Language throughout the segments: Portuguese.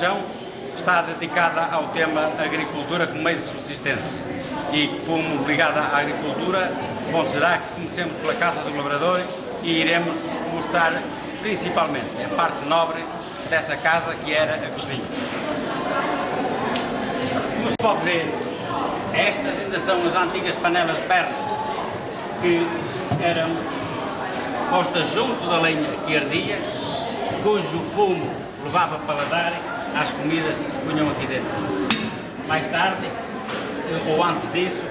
chão está dedicada ao tema agricultura como meio de subsistência. E como ligada à agricultura, bom será que comecemos pela Casa do Lavrador e iremos mostrar principalmente a parte nobre dessa casa, que era a cozinha. Como se pode ver, estas ainda são as antigas panelas de perna que eram postas junto da lenha que ardia, cujo fumo levava paladar às comidas que se punham aqui dentro. Mais tarde, ou antes disso,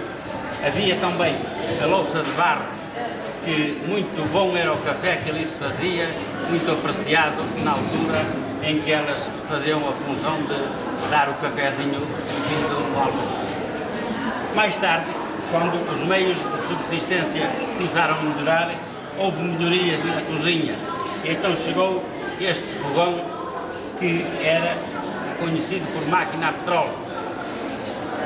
havia também a louça de barro, que muito bom era o café que ali se fazia, muito apreciado na altura em que elas faziam a função de dar o cafezinho vindo do almoço. Mais tarde, quando os meios de subsistência começaram a melhorar, houve melhorias na cozinha. E então chegou este fogão que era conhecido por máquina a petróleo.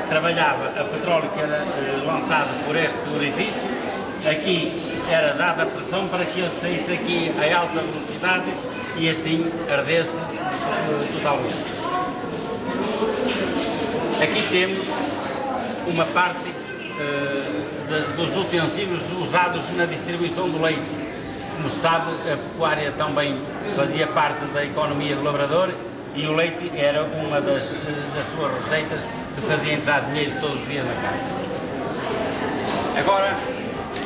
Trabalhava a petróleo que era lançado por este orifício. Aqui era dada a pressão para que ele saísse aqui a alta velocidade e assim ardesse totalmente. Aqui temos uma parte dos utensílios usados na distribuição do leite. Como se sabe, a pecuária também fazia parte da economia do lavrador e o leite era uma das suas receitas que fazia entrar dinheiro todos os dias na casa. Agora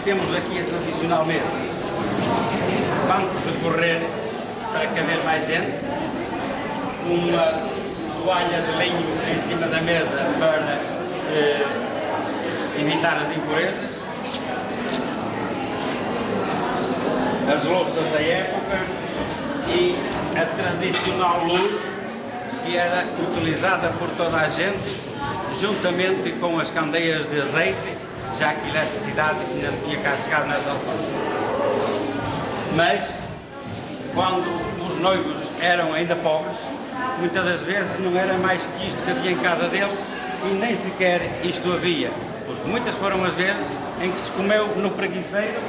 temos aqui a tradicional mesa, bancos de correr para caber mais gente, uma toalha de linho em cima da mesa para evitar as impurezas, as louças da época e a tradicional luz que era utilizada por toda a gente, juntamente com as candeias de azeite, já que a eletricidade ainda não tinha cá chegado nessa altura. Mas, quando os noivos eram ainda pobres, muitas das vezes não era mais que isto que havia em casa deles e nem sequer isto havia, porque muitas foram as vezes em que se comeu no preguiceiro,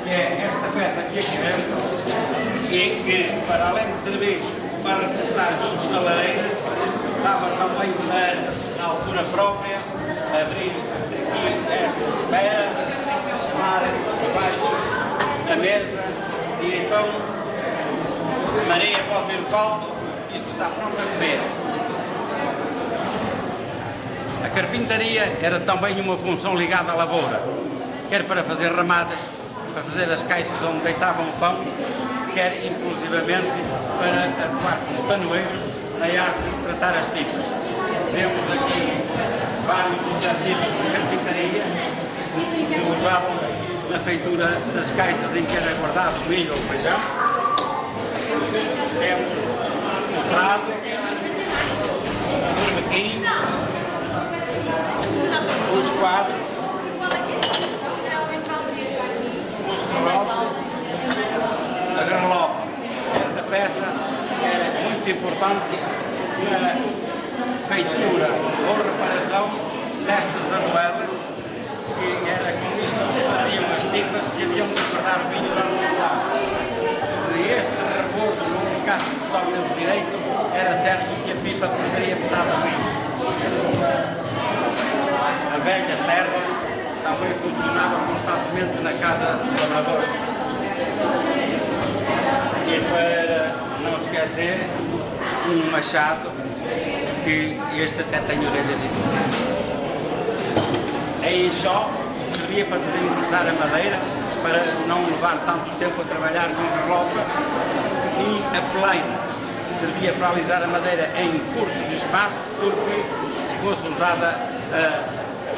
que é esta peça aqui dentro, e que, para além de servir para recostar junto da lareira, dava também para, na altura própria, abrir aqui esta espera, chamar abaixo da mesa e então Maria pode ver o caldo, isto está pronto a comer. A carpintaria era também uma função ligada à lavoura, quer para fazer ramadas, para fazer as caixas onde deitavam o pão, quer inclusivamente para atuar como tanoeiros na arte de tratar as pipas. Vemos aqui vários utensílios de carpintaria que se usavam na feitura das caixas em que era guardado o milho ou o feijão. Temos o trado, o berbequim, o esquadro, o serrote, a granolopa. Esta peça era muito importante na feitura ou reparação destas arruelas, que era com isto que se faziam as pipas e haviam de guardar o vinho lá no lado. Se este rebordo não ficasse totalmente direito, era certo que a pipa poderia botar o vinho. A velha serra também funcionava constantemente na casa do lavrador. E para não esquecer, um machado, que este até tem orelhas e tudo. A enxó servia para desengrostar a madeira, para não levar tanto tempo a trabalhar com a reloca, e a pelaina servia para alisar a madeira em curtos espaços, porque se fosse usada a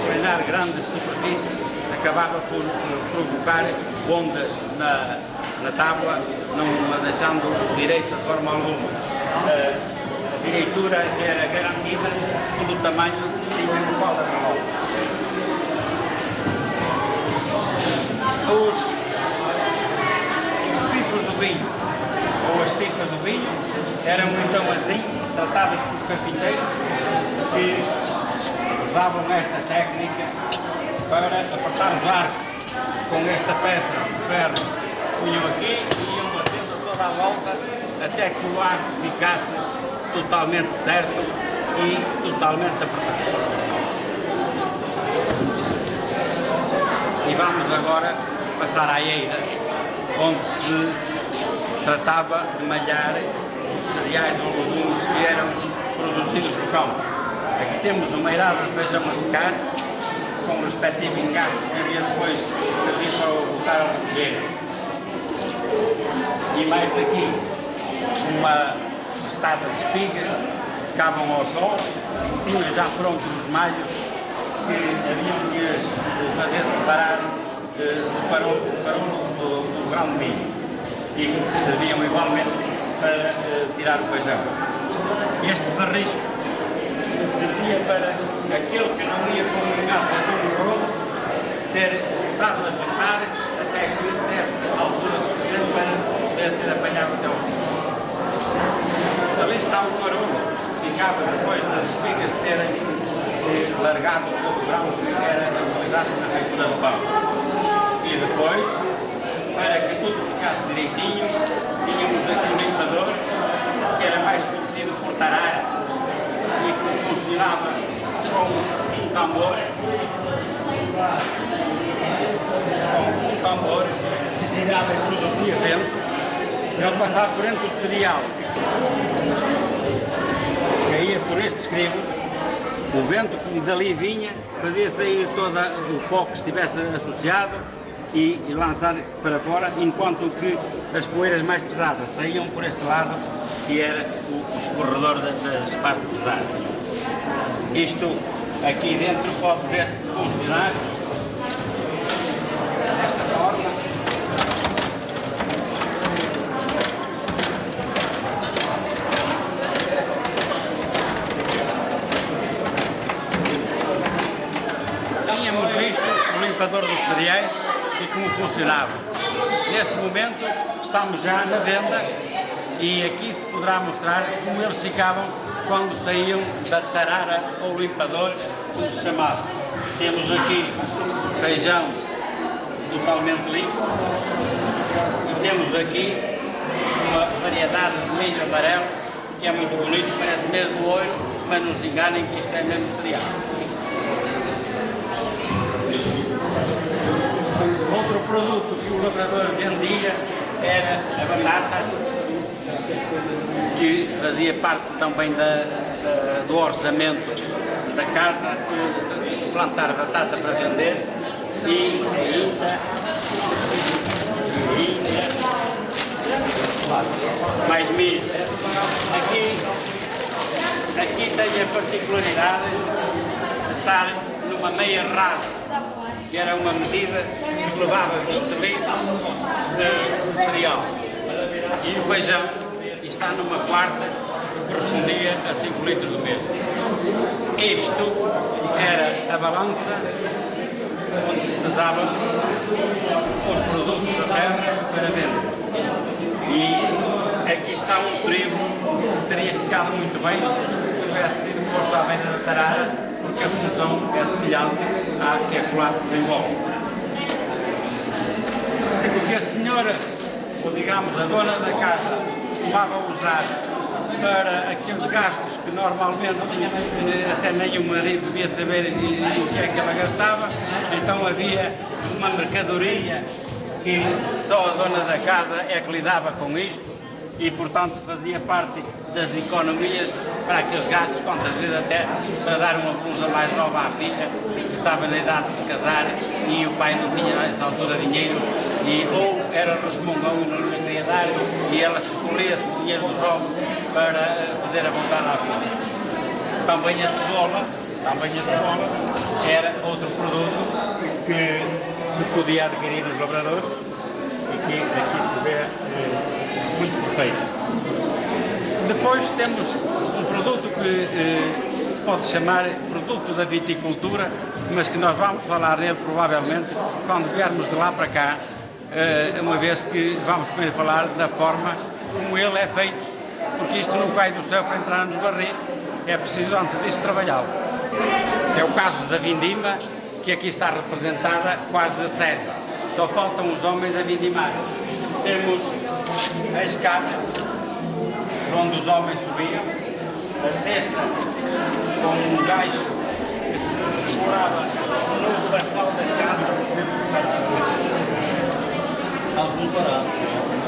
planar grandes superfícies, acabava por provocar ondas na tábua, não a deixando direita de forma alguma. A direitura era garantida pelo tamanho que tinha no pau da reloca. Os pipos do vinho, ou as pipas do vinho, eram então assim, tratadas pelos carpinteiros, que usavam esta técnica para apertar os arcos com esta peça de ferro. Punham aqui e iam batendo toda a volta até que o arco ficasse totalmente certo e totalmente apertado. E vamos agora passar à eira, onde se tratava de malhar os cereais ou legumes que eram produzidos no campo. Aqui temos uma eirada de feijão a secar, com o respectivo engaço que havia depois de servir para botar a recolher. E mais aqui, uma cestada de espiga que secavam ao sol, tinham já prontos os malhos que haviam de fazer separar do parolo do grão de milho e que serviam igualmente para tirar o feijão. Este barrisco servia para aquele que não ia com o engaço no rolo ser voltado a juntar até que desse a altura suficiente para poder ser apanhado até ao fim. Ali está o parolo, ficava depois das espigas terem largado o pouco grão que era utilizado na feitura do pão. E depois, para que tudo ficasse direitinho, tínhamos aqui um limpador que era mais conhecido por tarara e que funcionava com um tambor que girava e produzia vento. Ele passava por dentro do cereal, caía por estes crivos, o vento que dali vinha fazia sair todo o pó que estivesse associado e lançar para fora, enquanto que as poeiras mais pesadas saíam por este lado, que era o escorredor das partes pesadas. Isto aqui dentro pode ver-se funcionar desta forma. Tínhamos visto o limpador dos cereais e como funcionava. Neste momento estamos já na venda e aqui se poderá mostrar como eles ficavam quando saíam da tarara ou limpador, como se chamava. Temos aqui feijão totalmente limpo e temos aqui uma variedade de milho amarelo que é muito bonito, parece mesmo ouro, mas não se enganem que isto é mesmo cereal. Outro produto que o lavrador vendia era a batata, que fazia parte também do orçamento da casa, plantar batata para vender e ainda mais milho. Aqui tem a particularidade de estar numa meia rasa, que era uma medida que levava 20 litros de cereal. E o feijão está numa quarta que correspondia a 5 litros do mesmo. Isto era a balança onde se pesavam os produtos da terra para venda. E aqui está um trigo que teria ficado muito bem se tivesse sido posto à beira da tarara, porque a função é semelhante à que a classe desenvolve. O que a senhora, ou digamos a dona da casa, costumava usar para aqueles gastos que normalmente até nem o marido devia saber o que é que ela gastava, então havia uma mercadoria que só a dona da casa é que lidava com isto e, portanto, fazia parte das economias para aqueles gastos, quantas vezes até para dar uma blusa mais nova à filha, que estava na idade de se casar e o pai não tinha nessa altura dinheiro, e ou era resmungão e não lhe queria dar, e ela socorria-se o dinheiro dos ovos para fazer a vontade à filha. Também a cebola era outro produto que se podia adquirir nos lavradores e que aqui se vê muito perfeito. Depois temos um produto que se pode chamar produto da viticultura, mas que nós vamos falar nele provavelmente quando viermos de lá para cá, uma vez que vamos primeiro falar da forma como ele é feito, porque isto não cai do céu para entrar nos barris, é preciso antes disso trabalhá-lo. É o caso da vindima, que aqui está representada quase a sério. Só faltam os homens a vindimar. Temos a escada, onde os homens subiam, a cesta com um gancho que se segurava no passal da escada.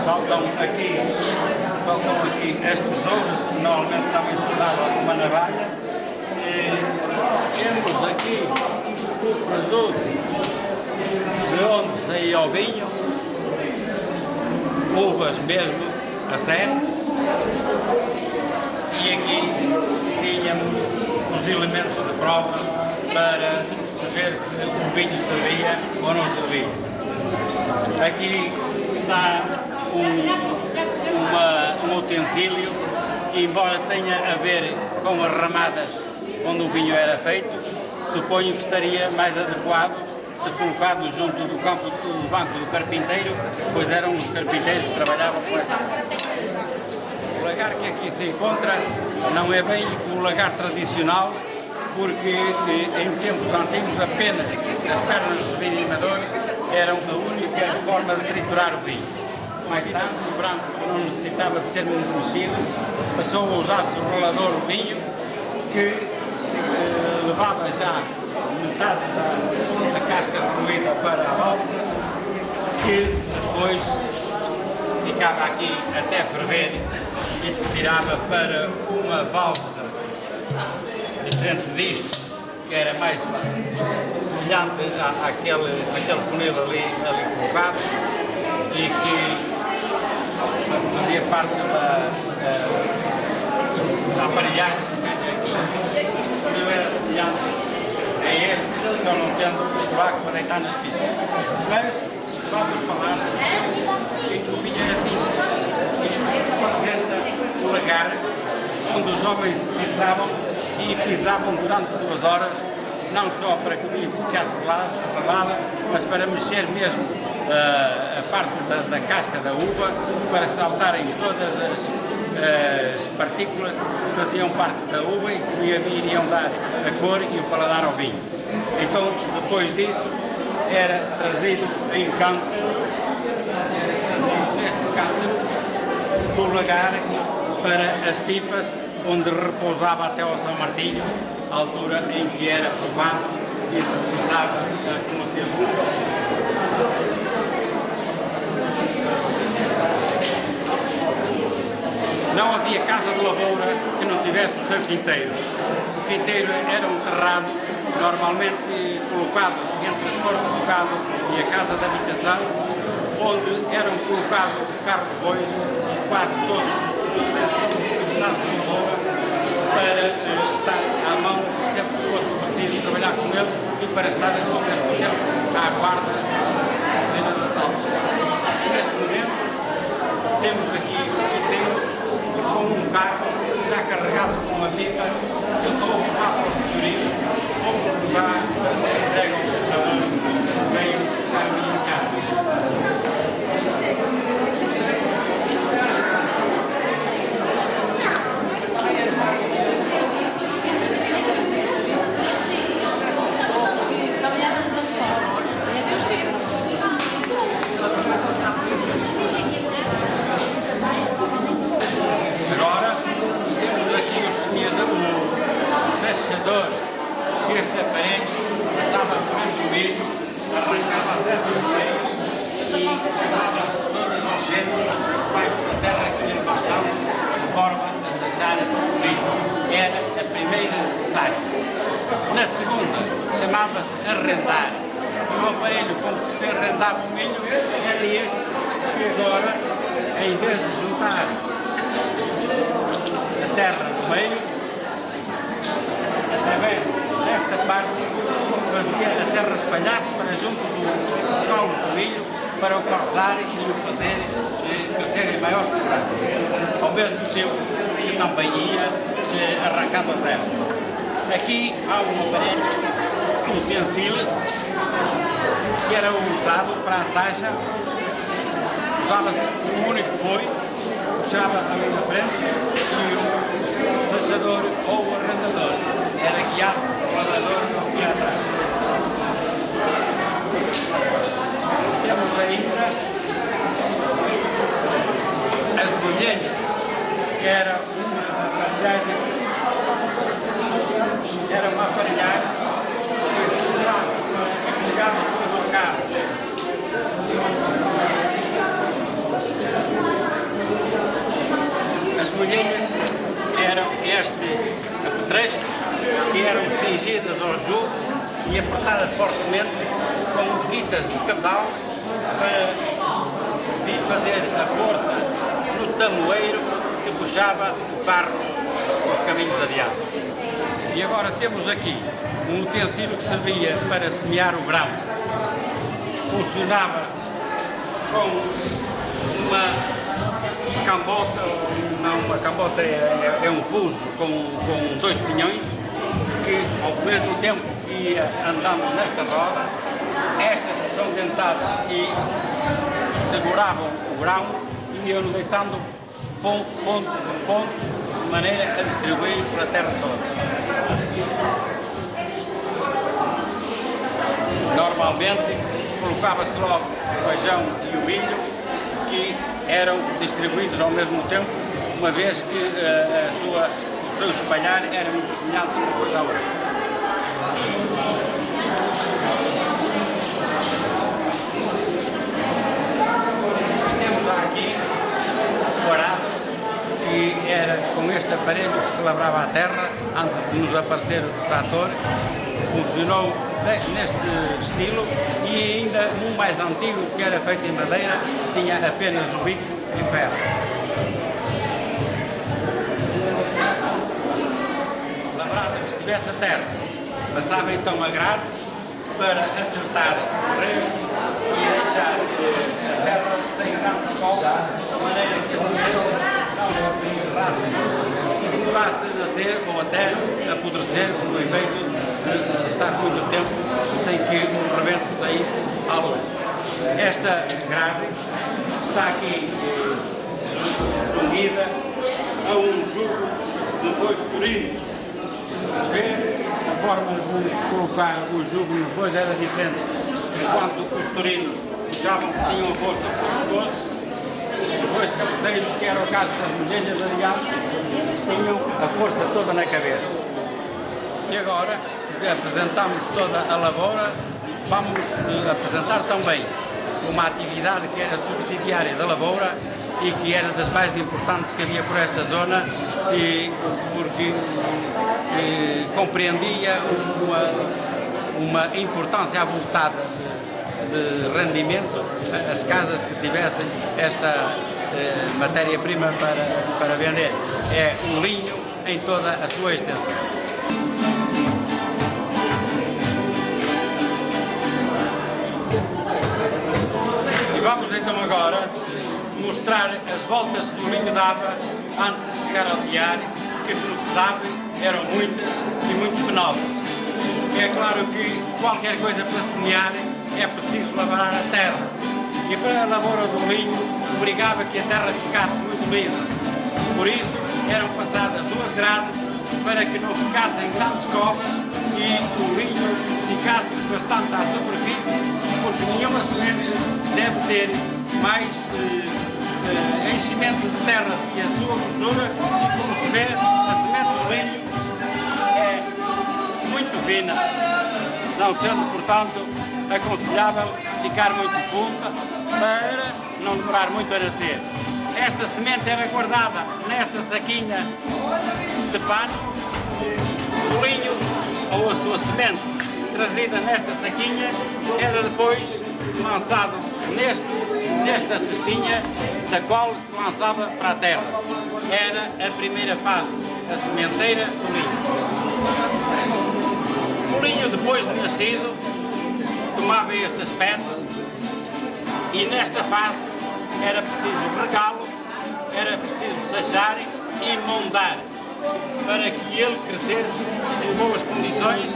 Faltam aqui as tesouras, normalmente também se usava uma navalha. Temos aqui o produto de onde saía o vinho, uvas mesmo a sério, e aqui tínhamos os elementos de prova para se ver se o vinho servia ou não servia. Aqui está um utensílio que, embora tenha a ver com as ramadas onde o vinho era feito, suponho que estaria mais adequado se colocado junto do banco do carpinteiro, pois eram os carpinteiros que trabalhavam com esta. O lagar que aqui se encontra não é bem o lagar tradicional, porque em tempos antigos apenas as pernas dos vinimadores eram a única forma de triturar o vinho. Mais tarde, o branco, que não necessitava de ser muito mexido, passou a usar-se o rolador do vinho, que levava já metade da casca ruída para a balsa, que depois ficava aqui até ferver e se tirava para uma valsa diferente disto, que era mais semelhante àquele funil ali colocado, e que fazia parte da aparelhagem aqui. O funil era semelhante a este, só não tendo buraco para deitar nas pistas. Mas vamos falar do vinho era tinto. Isto representa o lagar onde os homens entravam e pisavam durante 2 horas, não só para que o vinho ficasse relado, mas para mexer mesmo a parte da casca da uva, para saltarem todas as partículas que faziam parte da uva e que iriam dar a cor e o paladar ao vinho. Então, depois disso, era trazido em canto, neste canto do lagar, para as pipas, onde repousava até ao São Martinho, a altura em que era provado e se começava a comercializar. Não havia casa de lavoura que não tivesse o seu quinteiro. O quinteiro era um terrado, normalmente colocado entre as cortes do gado e a casa de habitação, onde eram colocados o carro de bois, quase todo o estado de lavoura, para estar à mão sempre que fosse preciso trabalhar com ele e para estar a todo o tempo à guarda das usinas de sal. Neste momento, temos aqui o quinteiro com um carro já carregado com uma pipa que eu estou a ocupar para o senhorio, onde vai para ser entregue ao comprador que veio buscar a minha casa. Agora temos aqui o sachador. Este aparelho passava por este meio, arrancava a serra do meio e levava todas as centros debaixo da terra que lhe bastava, de forma a sachar o milho. Era a primeira sacha. Na segunda chamava-se arrendar. E o aparelho com que se arrendava o milho era este, e agora, em vez de juntar a terra no meio, através desta parte, fazia a terra espalhar-se para junto do colo do milho, para o cortar e o fazer crescer em maior segurança, ao mesmo tempo que também ia arrancando as ervas. Aqui há um aparelho, um utensílio, que era usado para a sacha. Usava-se um único boi, puxava ali na frente e o sachador ou o arrendador era guiado pelo lavador que ia atrás. Temos ainda as bolheiras, que era uma aparelhagem cingidas ao jugo e apertadas fortemente com fitas de cabedal para vir fazer a força no tamoeiro que puxava o carro os caminhos adiante. E agora temos aqui um utensílio que servia para semear o grão. Funcionava com uma cambota, não, uma cambota é um fuso com dois pinhões que ao mesmo tempo ia andando nesta roda. Estas são dentadas e seguravam o grão e iam deitando ponto por ponto, de maneira a distribuir pela terra toda. Normalmente colocava-se logo o feijão e o milho, que eram distribuídos ao mesmo tempo, uma vez que o seu espalhar era muito semelhante uma coisa à outra. Temos aqui o arado, que era com este aparelho que se lavrava a terra antes de nos aparecer o trator. Funcionou neste estilo e ainda um mais antigo, que era feito em madeira, tinha apenas o bico em ferro. Lavrada que estivesse a terra, passava então a grade para acertar o rego e deixar a terra sem grandes escola, de maneira que a semente não enterrasse e demorasse a nascer ou até apodrecer por efeito de estar muito tempo sem que o rebento saísse à luz. Esta grade está aqui unida a um jugo de dois torinos. Se vê, a forma de colocar o jugo nos dois era diferente. Enquanto os torinos puxavam, tinham a força por pescoço, os dois cabeceiros, que era o caso das mulheres adiante, tinham a força toda na cabeça. E agora que apresentamos toda a lavoura, vamos apresentar também uma atividade que era subsidiária da lavoura e que era das mais importantes que havia por esta zona, e porque compreendia uma importância avultada de rendimento as casas que tivessem esta matéria-prima para vender. É o linho em toda a sua extensão. E vamos então agora mostrar as voltas que o linho dava antes de chegar ao tiar, que, como se sabe, eram muitas e muito penosas. É claro que qualquer coisa para semear é preciso lavrar a terra, e para a lavoura do linho obrigava que a terra ficasse muito lisa. Por isso eram passadas duas grades para que não ficassem grandes covas e o linho ficasse bastante à superfície, porque nenhuma semente deve ter mais enchimento de terra do que a sua grossura, e como se vê, a semente do linho é muito fina, não sendo, portanto, aconselhável ficar muito funda para não demorar muito a nascer. Esta semente era guardada nesta saquinha de pano, o linho ou a sua semente trazida nesta saquinha era depois lançado nesta cestinha, da qual se lançava para a terra. Era a primeira fase, a sementeira do linho. O linho, depois de nascido, tomava este aspecto, e nesta fase era preciso regá-lo, era preciso sachar e mondar para que ele crescesse em boas condições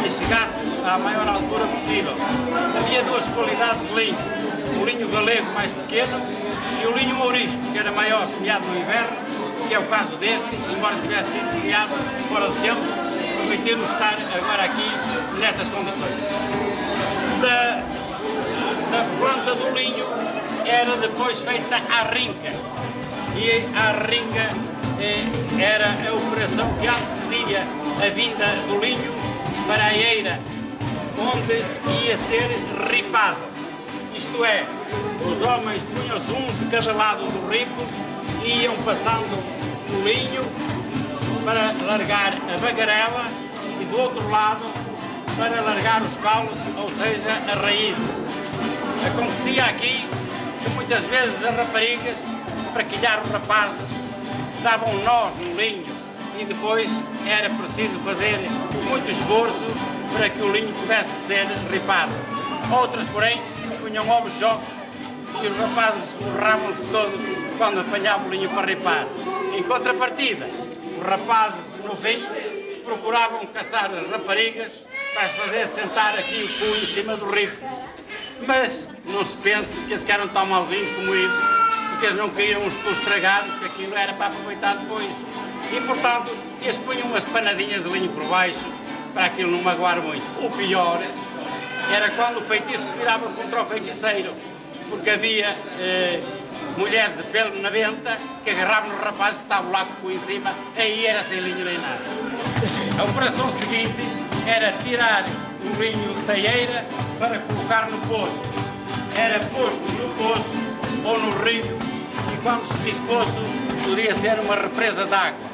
e chegasse à maior altura possível. Havia duas qualidades de linho: o linho galego, mais pequeno, e o linho mourisco, que era maior, semeado no inverno, que é o caso deste, embora tivesse sido semeado fora de tempo, permitiu-nos estar agora aqui nestas condições. Da planta do linho era depois feita a rinca, e a rinca era a operação que antecedia a vinda do linho para a eira, onde ia ser ripado. Isto é, os homens punham-se uns de cada lado do ripo e iam passando o linho para largar a bagarela, e do outro lado para largar os caules, ou seja, as raízes. Acontecia aqui que muitas vezes as raparigas, para quilhar os rapazes, davam nós no linho e depois era preciso fazer muito esforço para que o linho pudesse ser ripado. Outras, porém, punham ovos chocos e os rapazes borravam-se todos quando apanhavam o linho para ripar. Em contrapartida, os rapazes, no fim, procuravam caçar as raparigas para as fazer sentar aqui o cu em cima do rico. Mas não se pense que eles eram tão mauzinhos como isso, porque eles não queriam os cus estragados, que aquilo era para aproveitar depois. E, portanto, eles punham umas panadinhas de linho por baixo para aquilo não magoar muito. O pior era quando o feitiço se virava contra o feiticeiro, porque havia mulheres de pelo na venta que agarravam os rapazes que estavam lá com o cu em cima, aí era sem linho nem nada. A operação seguinte era tirar o linho da eira para colocar no poço. Era posto no poço ou no rio, e quando se diz poço, poderia ser uma represa de água.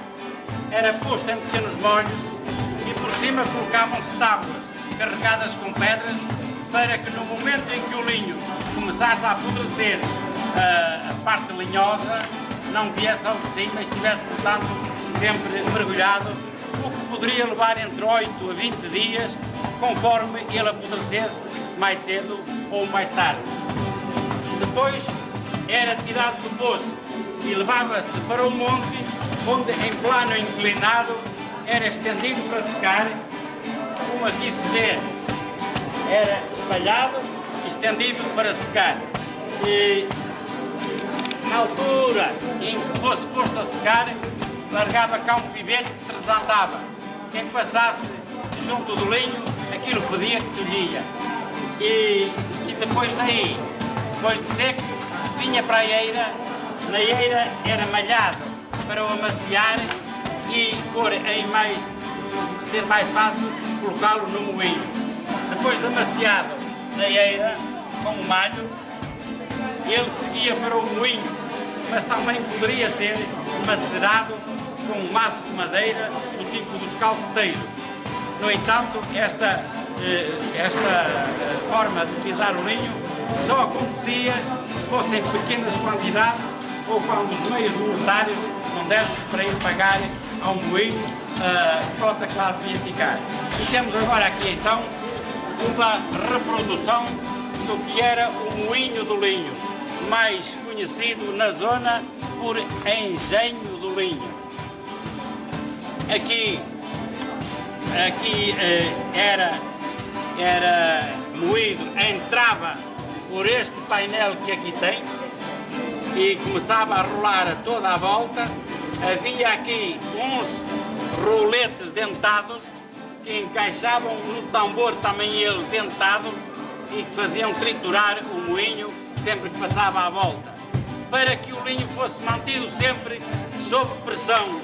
Era posto em pequenos molhos e por cima colocavam-se tábuas carregadas com pedras para que no momento em que o linho começasse a apodrecer a parte linhosa, não viesse ao de cima e estivesse, portanto, sempre mergulhado, o que poderia levar entre 8 a 20 dias, conforme ele apodrecesse mais cedo ou mais tarde. Depois era tirado do poço e levava-se para o monte, onde em plano inclinado era estendido para secar, como aqui se vê, era espalhado e estendido para secar. E na altura em que fosse posto a secar, largava cá um pivete que tresandava. Quem passasse junto do linho, aquilo fedia que tolhia. E depois daí, depois de seco, vinha para a eira. Na eira era malhado para o amaciar e ser mais fácil colocá-lo no moinho. Depois de amaciado na eira, com o malho, ele seguia para o moinho, mas também poderia ser macerado com um maço de madeira do tipo dos calceteiros. No entanto, esta forma de pisar o linho só acontecia se fossem pequenas quantidades ou quando os meios monetários não dessem para ir pagar a um moinho a cota que lá devia ficar. E temos agora aqui então uma reprodução do que era o moinho do linho, mais conhecido na zona por engenho do linho. Aqui era moído, entrava por este painel que aqui tem e começava a rolar a toda a volta. Havia aqui uns roletes dentados que encaixavam no tambor, também ele dentado, e que faziam triturar o moinho sempre que passava à volta, para que o linho fosse mantido sempre sob pressão,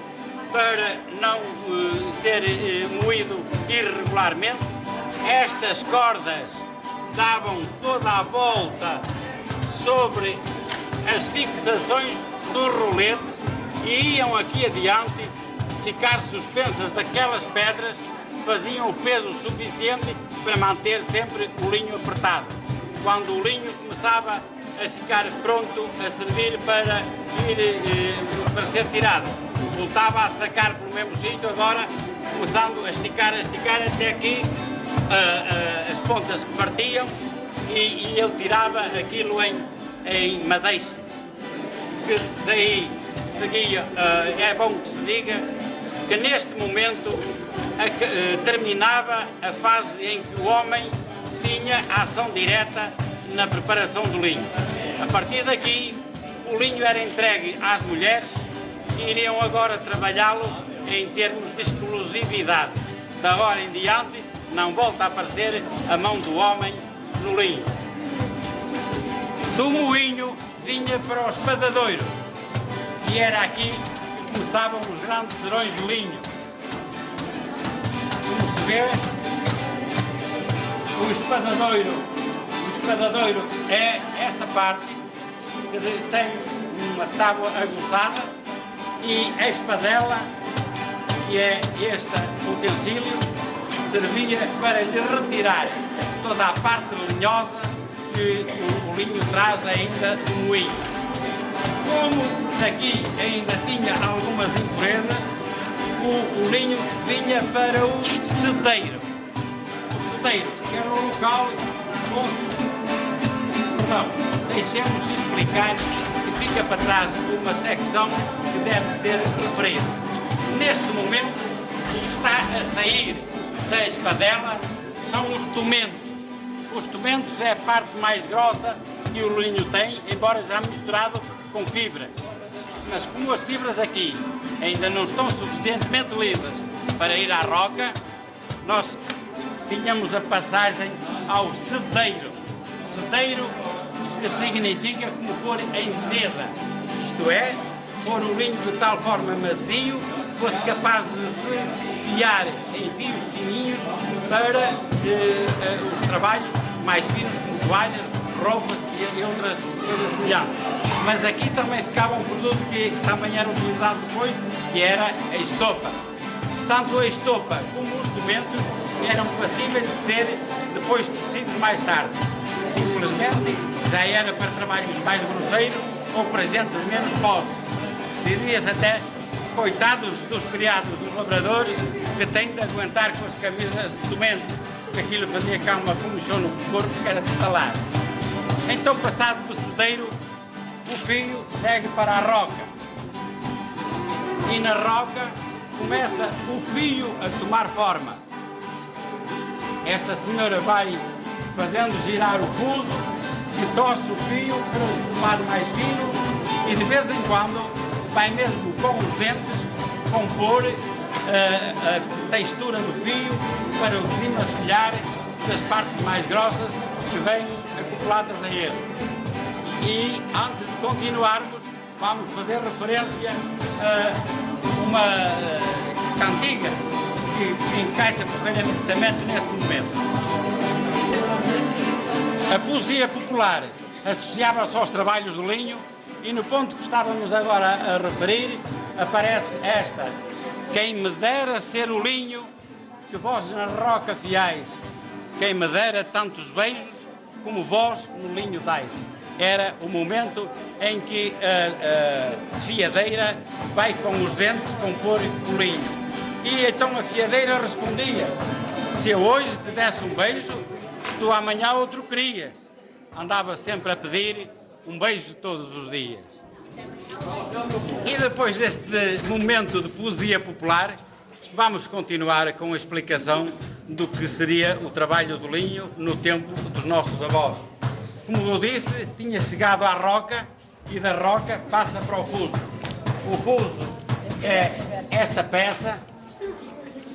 para não ser moído irregularmente. Estas cordas davam toda a volta sobre as fixações dos roletes e iam aqui adiante ficar suspensas daquelas pedras que faziam o peso suficiente para manter sempre o linho apertado. Quando o linho começava a ficar pronto a servir para ser tirado, voltava a sacar pelo mesmo sítio, agora começando a esticar até aqui, as pontas que partiam e ele tirava aquilo em madeixa. Que daí seguia, é bom que se diga que neste momento terminava a fase em que o homem tinha a ação direta na preparação do linho. A partir daqui, o linho era entregue às mulheres que iriam agora trabalhá-lo em termos de exclusividade. Da hora em diante, não volta a aparecer a mão do homem no linho. Do moinho vinha para o espadadoiro e era aqui que começavam os grandes serões de linho. Como se vê, o espadadoiro é esta parte que tem uma tábua aguçada, e a espadela, que é este utensílio, servia para lhe retirar toda a parte linhosa que o linho traz ainda do moinho. Como daqui ainda tinha algumas impurezas, o linho vinha para o seteiro. O seteiro, que era o local onde... Perdão, deixemos explicar que fica para trás uma secção que deve ser referida. Neste momento, o que está a sair da espadela são os tomentos. Os tomentos é a parte mais grossa que o linho tem, embora já misturado com fibras. Mas como as fibras aqui ainda não estão suficientemente lisas para ir à roca, nós tínhamos a passagem ao seteiro. Seteiro, que significa como pôr em seda, isto é, pôr o linho de tal forma macio que fosse capaz de se fiar em fios fininhos para os trabalhos mais finos, como toalhas, roupas e outras coisas semelhantes. Mas aqui também ficava um produto que também era utilizado depois, que era a estopa. Tanto a estopa como os tomentos eram passíveis de ser depois tecidos mais tarde. Simplesmente já era para trabalhos mais grosseiros ou para gente de menos posse. Dizia-se até, coitados dos criados, dos labradores, que têm de aguentar com as camisas de tomentos, porque aquilo fazia cá uma comichão no corpo que era de estalar. Então, passado do seteiro, o fio segue para a roca. E na roca começa o fio a tomar forma. Esta senhora vai fazendo girar o fuso e torce o fio para o tomar mais fino e de vez em quando vai mesmo com os dentes compor a textura do fio para o desenmaciar das partes mais grossas que vêm acopladas a ele. E antes de continuarmos, vamos fazer referência a uma cantiga que encaixa perfeitamente neste momento. A poesia popular associava-se aos trabalhos do linho e no ponto que estávamos agora a referir aparece esta: quem me dera ser o linho que vós na roca fiais, quem me dera tantos beijos como vós no linho dais. Era o momento em que a fiadeira vai com os dentes compor o linho. E então a fiadeira respondia: se eu hoje te desse um beijo, tu amanhã outro querias. Andava sempre a pedir um beijo todos os dias. E depois deste momento de poesia popular, vamos continuar com a explicação do que seria o trabalho do linho no tempo dos nossos avós. Como eu disse, tinha chegado à roca e da roca passa para o fuso. O fuso é esta peça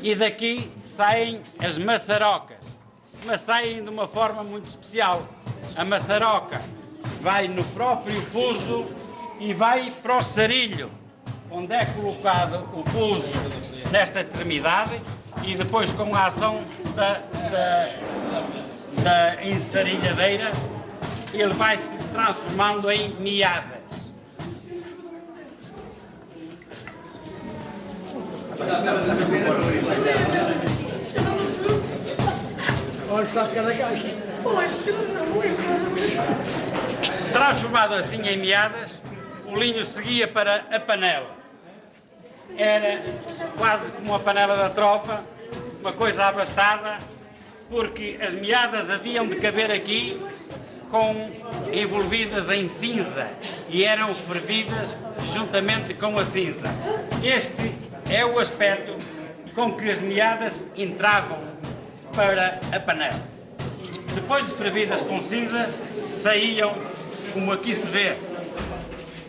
e daqui saem as maçarocas, mas saem de uma forma muito especial. A maçaroca vai no próprio fuso e vai para o sarilho, onde é colocado o fuso nesta extremidade e depois com a ação da ensarilhadeira ele vai se transformando em meadas. Olha, está a ficar na caixa. Transformado assim em meadas, o linho seguia para a panela. Era quase como a panela da tropa, uma coisa abastada, porque as meadas haviam de caber aqui envolvidas em cinza e eram fervidas juntamente com a cinza. Este é o aspecto com que as meadas entravam para a panela. Depois de fervidas com cinza, saíam como aqui se vê.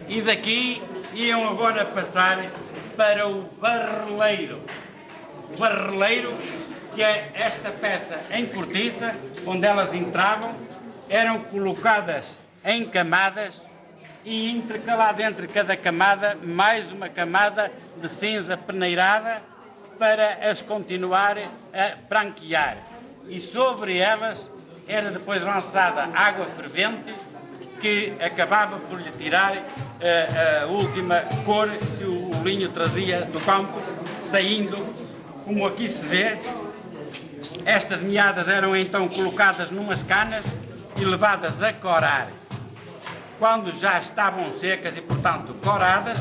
E daqui iam agora passar para o barreleiro. O barreleiro, que é esta peça em cortiça, onde elas entravam, eram colocadas em camadas e intercalada entre cada camada mais uma camada de cinza peneirada para as continuar a branquear. E sobre elas era depois lançada água fervente que acabava por lhe tirar a última cor que o linho trazia do campo, saindo, como aqui se vê, Estas meadas eram então colocadas numas canas e levadas a corar. Quando já estavam secas e, portanto, coradas,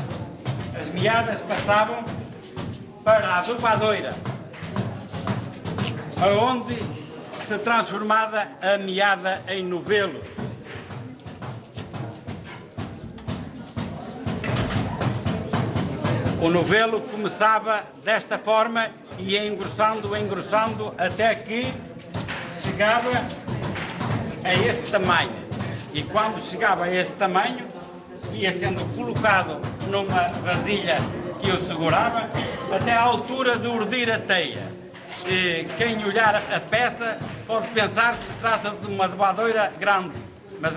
as meadas passavam para a adubadoira, aonde se transformava a meada em novelos. O novelo começava desta forma e ia engrossando, até que chegava a este tamanho. E quando chegava a este tamanho, ia sendo colocado numa vasilha que o segurava até à altura de urdir a teia. E quem olhar a peça pode pensar que se trata de uma adubadoira grande, mas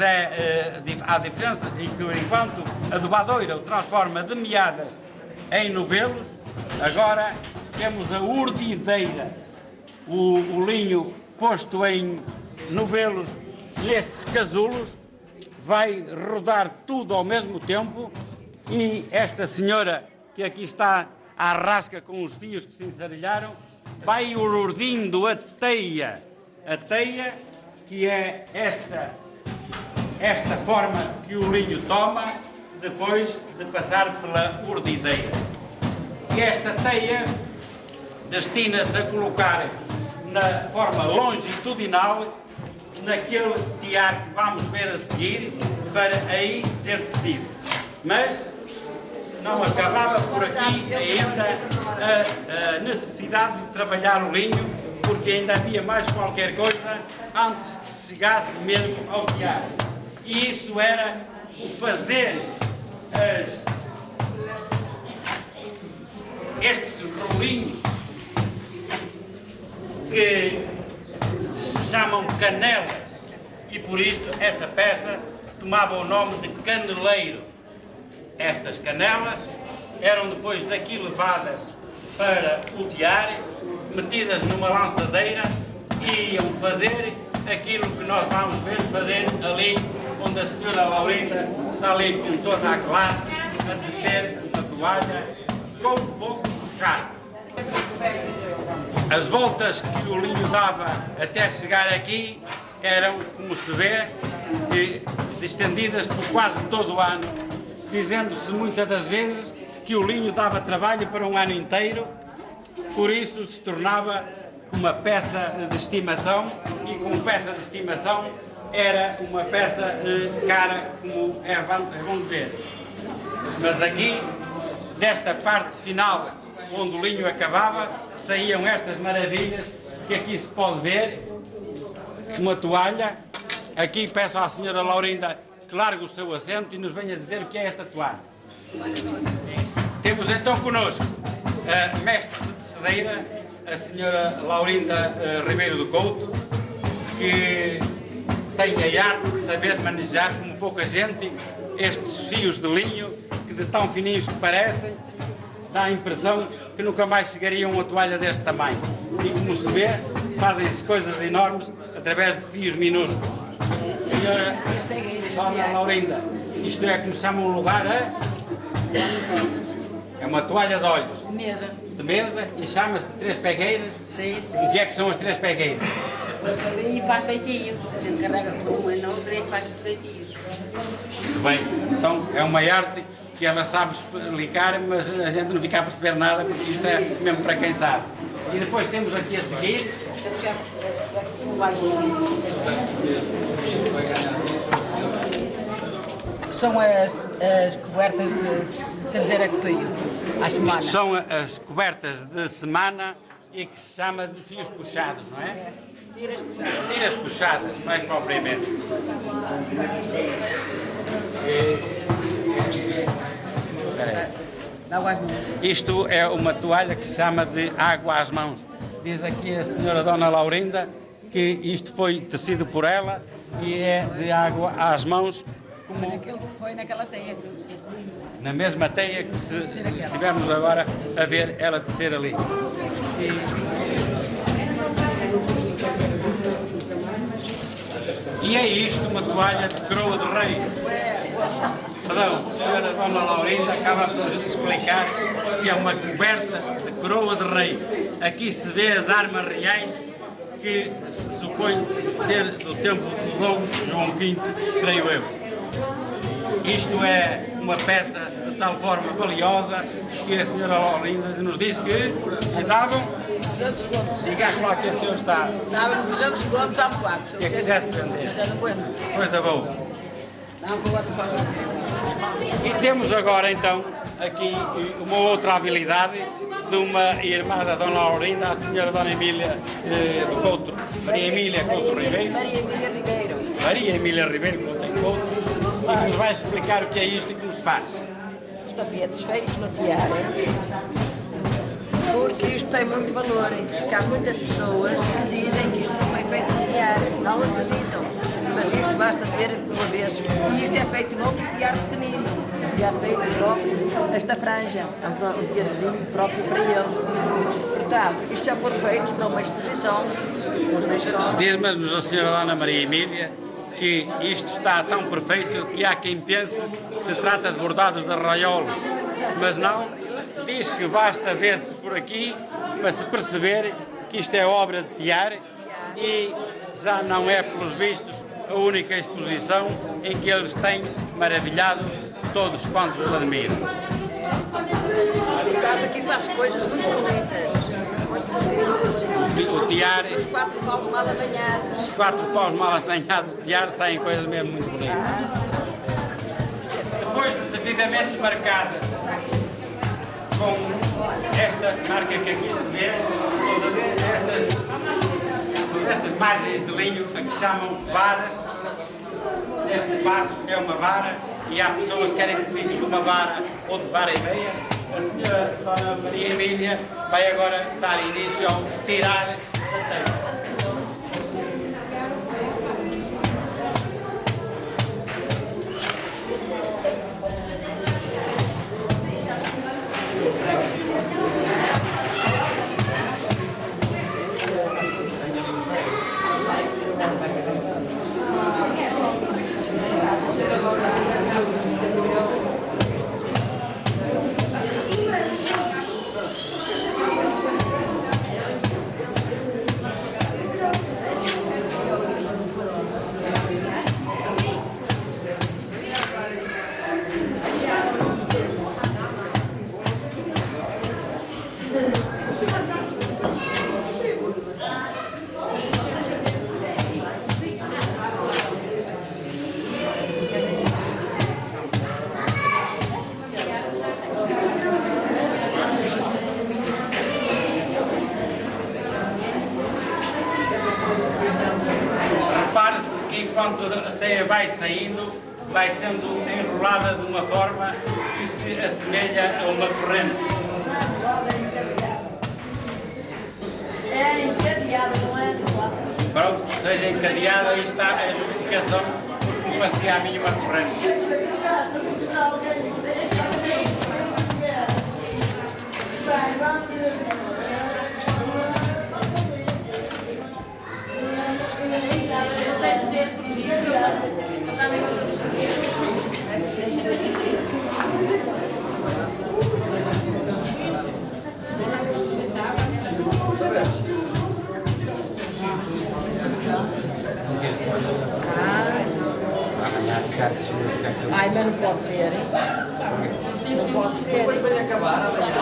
há diferença em que, enquanto a adubadoira o transforma de meadas em novelos, agora temos a urdideira, o linho posto em novelos nestes casulos, vai rodar tudo ao mesmo tempo e esta senhora que aqui está à rasca com os fios que se ensarilharam, vai urdindo a teia que é esta forma que o linho toma depois de passar pela urdideira. E esta teia destina-se a colocar na forma longitudinal naquele tiar que vamos ver a seguir, para aí ser tecido. Mas não acabava por aqui ainda a necessidade de trabalhar o linho, porque ainda havia mais qualquer coisa antes que se chegasse mesmo ao tiar. E isso era o fazer estes rolinhos que se chamam canelas, e por isto essa peça tomava o nome de caneleiro. Estas canelas eram depois daqui levadas para o tiar, metidas numa lançadeira e iam fazer aquilo que nós vamos ver fazer ali, onde a senhora Laurinda está ali com toda a classe a tecer uma toalha com um pouco puxado. As voltas que o linho dava até chegar aqui eram, como se vê, estendidas por quase todo o ano, dizendo-se muitas das vezes que o linho dava trabalho para um ano inteiro, por isso se tornava uma peça de estimação, e como peça de estimação era uma peça cara, como é bom de ver. Mas daqui, desta parte final, onde o linho acabava, saíam estas maravilhas que aqui se pode ver, uma toalha. Aqui peço à senhora Laurinda que largue o seu assento e nos venha dizer o que é esta toalha. Temos então connosco a mestre de tecedeira, a senhora Laurinda Ribeiro do Couto, que tem a arte de saber manejar como pouca gente estes fios de linho, que de tão fininhos que parecem, dá a impressão que nunca mais chegariam a uma toalha deste tamanho. E como se vê, fazem-se coisas enormes através de fios minúsculos. Senhora Dona Laurinda, isto é como se chama um lugar, é? É uma toalha de olhos. De mesa. De mesa, e chama-se de três pegueiras. Sim, sim. O que é que são as três pegueiras? Depois ali faz feitio. A gente carrega com uma na outra e faz os feitios. Muito bem, então é uma arte que ela sabe explicar, mas a gente não fica a perceber nada, porque isto é mesmo para quem sabe. E depois temos aqui a seguir. São as cobertas de trazer a cotoio à semana. Isto são as cobertas de semana e que se chama de fios puxados, não é? Tiras puxadas. Tiras puxadas, mais propriamente. Água às mãos. Isto é uma toalha que se chama de água às mãos. Diz aqui a senhora Dona Laurinda que isto foi tecido por ela e é de água às mãos, Mas como aquilo foi naquela teia que eu disse. na mesma teia que se estivermos agora a ver ela tecer ali. E é isto, uma toalha de coroa de rei. Perdão, a senhora Dona Laurinda acaba por nos explicar que é uma coberta de coroa de rei. Aqui se vê as armas reais que se supõe ser do tempo do Dom João V, creio eu. Isto é uma peça de tal forma valiosa que a senhora Laurinda nos disse que lhe davam. 200 contos. Diga lá que o senhor está. Dava-me 200 contos à quatro. Se eu quisesse vender. Mas eu não aguento. Coisa boa. Não, que agora tu fazes o E temos agora então aqui uma outra habilidade de uma irmã da Dona Laurinda, a senhora Dona Emília do Couto, Maria Emília Couto Ribeiro. Maria Emília Ribeiro. Maria Emília Ribeiro Couto, e que nos vai explicar o que é isto e que nos faz. Os tapetes feitos no tiara. Porque isto tem muito valor, porque há muitas pessoas que dizem que isto não foi feito no tiara, não acreditam. Mas isto basta ver por avesso. E isto é feito noutro tiara pequenino, um tiara feito próprio, esta franja, um tiarazinho próprio para ele. Portanto, isto já foi feito para uma exposição, na escola. Diz-nos a senhora Dona Maria Emília que isto está tão perfeito que há quem pense que se trata de bordados de arraiolos, mas não, diz que basta ver-se por aqui para se perceber que isto é obra de tiara e já não é, pelos vistos, a única exposição em que eles têm maravilhado todos quantos os admiram. Portanto, aqui faz coisas muito bonitas. Muito bonitas. O tiara, Os 4 paus mal amanhados. os 4 paus mal apanhados de tiara saem coisas mesmo muito bonitas. Depois de devidamente marcadas com esta marca que aqui se vê, todas estas margens de linho a que chamam varas. Este espaço é uma vara e há pessoas que querem tecidos de uma vara ou de vara e meia. A senhora Dona Maria Emília vai agora dar início ao tirar sateio. Repare-se que enquanto a teia vai saindo, vai sendo enrolada de uma forma que se assemelha a uma corrente. É encadeada, não é? Pronto, seja encadeada, aí está a justificação, porque me parecia a mim uma corrente. Ai, mas não pode ser. Não pode ser. Depois vai acabar amanhã.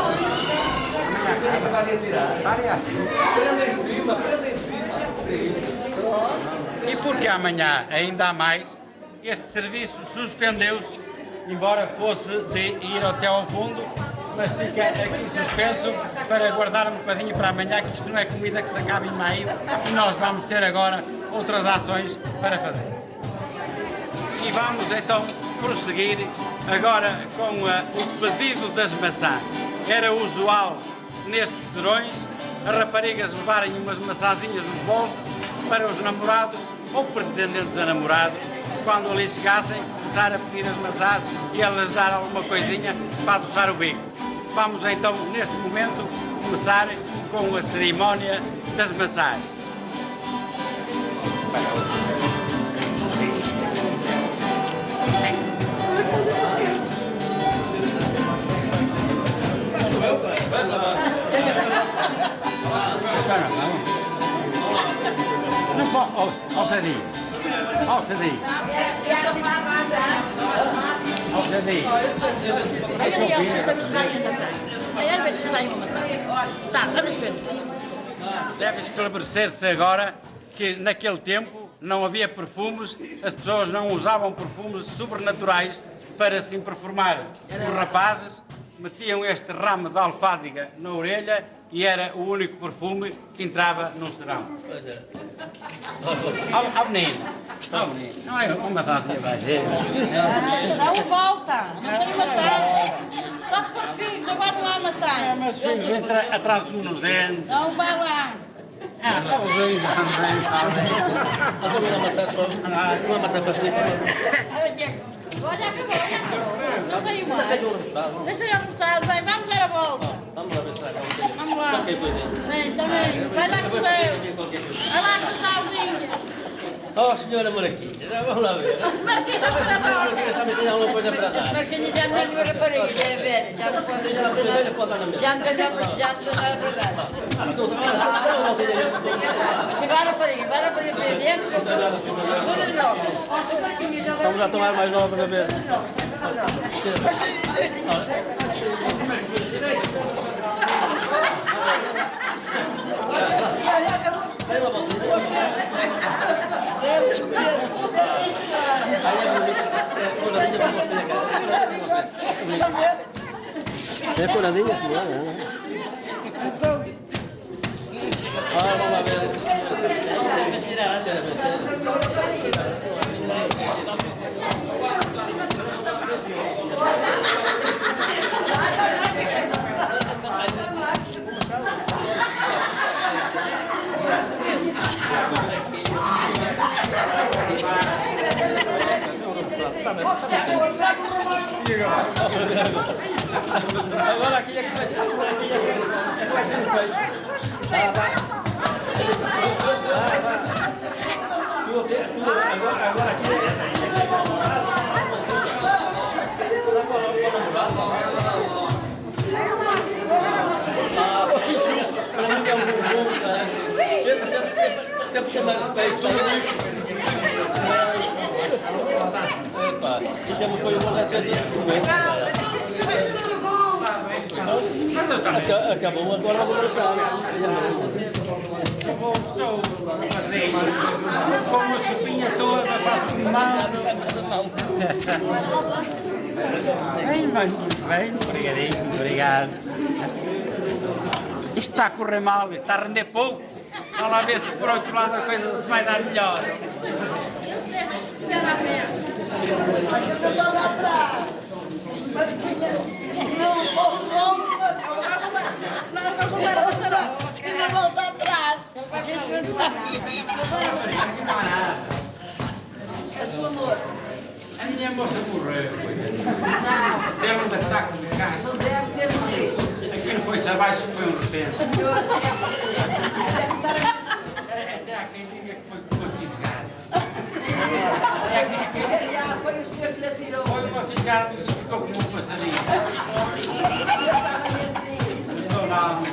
Vai acabar de tirar. Prenda em cima, prenda em cima. E porque amanhã ainda há mais, este serviço suspendeu-se, embora fosse de ir até ao fundo, mas fica aqui suspenso para guardar um bocadinho para amanhã, que isto não é comida que se acaba em maio, e nós vamos ter agora outras ações para fazer. E vamos então prosseguir agora com o pedido das maçãs. Era usual nestes serões as raparigas levarem umas maçãzinhas nos bolsos para os namorados ou pretendentes a namorados, quando ali chegassem, começar a pedir as maçãs e elas dar alguma coisinha para adoçar o bico. Vamos então, neste momento, começar com a cerimónia das maçãs. Ao Sadinho. Ao Sadinho. Ao Sadinho. Deve esclarecer-se agora que naquele tempo não havia perfumes, as pessoas não usavam perfumes sobrenaturais para se perfumar. Os rapazes metiam este ramo de alfádiga na orelha e era o único perfume que entrava num serão. Ao menino. Não é uma maçãzinha para a gente. Não volta, não tem maçã. Só se for filhos, agora não há maçã. Mas os filhos atrasam nos dentes. Não vai lá. Estamos aí, Uma maçã para si. Olha, acabou. Não tenho mais. Deixa eu almoçar, bem, vamos dar a volta. Vamos lá ver se vai. Vamos lá. Qualquer coisa. Vem, também. Vai lá com Deus. Vai lá com a saldinha. Oh, senhora Moraquinha, já vamos lá ver. Marquinhos, Sabe se tem alguma coisa para dar? Marquinhos já não é nenhuma rapariga, já é velha, já não pode Já pode dar na mesa. já não tem já se dá a pagar. Chegar a rapariga, vai a rapariga dentro, todas novas. Vamos a tomar mais nova para ver. É coradinha? Não. Vamos lá ver. Agora aqui é que vai ser feito. Agora aqui para mim é um bumbum, cara. Sempre que mais respeito. Epa, isto é uma coisa acabou, agora vamos deixar. Acabou só fazer com a sopinha toda, faço comando. Bem, muito bem, obrigadinho, muito obrigado. Isto está a correr mal, está a render pouco. Vamos lá ver se por outro lado a coisa se vai dar melhor. Ainda volta atrás. A minha moça morreu. Teve um ataque de gás. Aquilo foi-se abaixo, foi um retenso. Até há quem diga que foi uma fisgada. Foi o senhor que lhe atirou. Foi uma fisgada, mas ficou como um passarinho. Não estou não.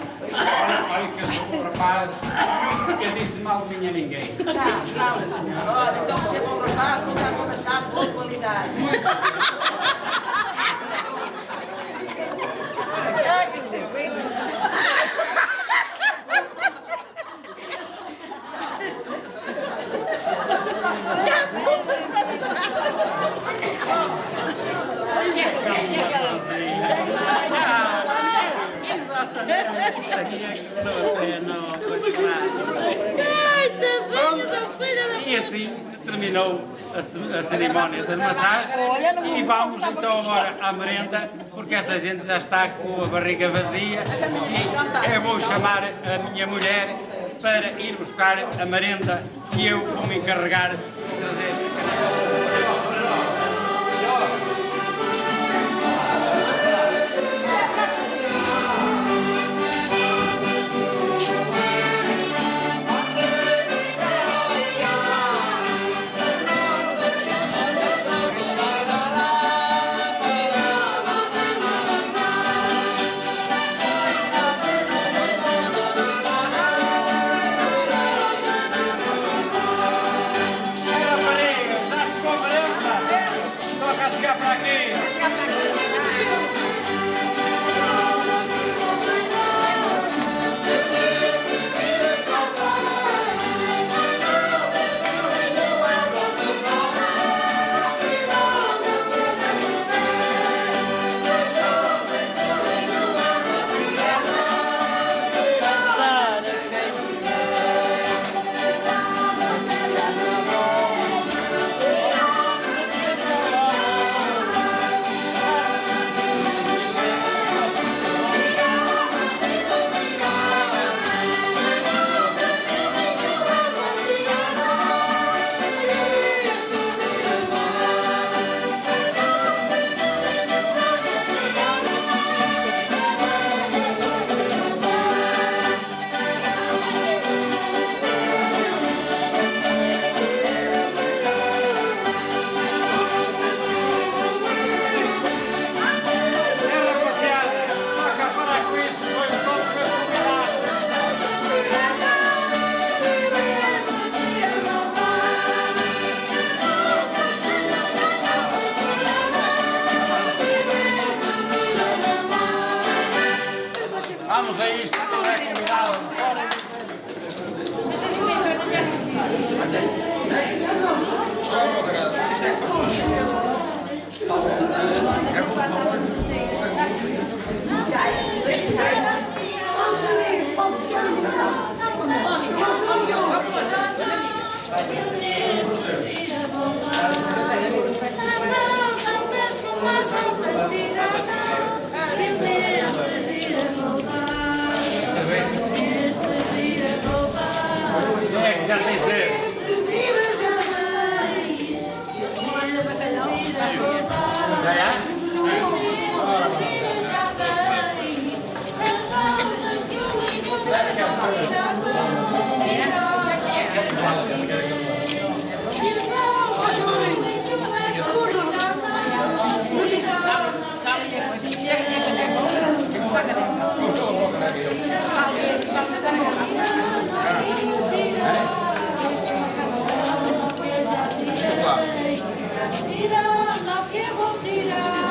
Olha que eu sou um rapaz que eu disse mal de mim a ninguém. Não, senhor. Olha, então você é bom rapaz, não está com achado de boa qualidade. Ai, que delícia. Exatamente. Isto aqui é que não foi Ai, tadinho da filha da... E assim se terminou a cerimónia das massagens e vamos então agora à merenda, porque esta gente já está com a barriga vazia e eu vou chamar a minha mulher para ir buscar a merenda e eu vou me encarregar de trazer. Vamos a isto, não é convidado. Quem é que já tem sede? Já é? Tira, não que vou tirar.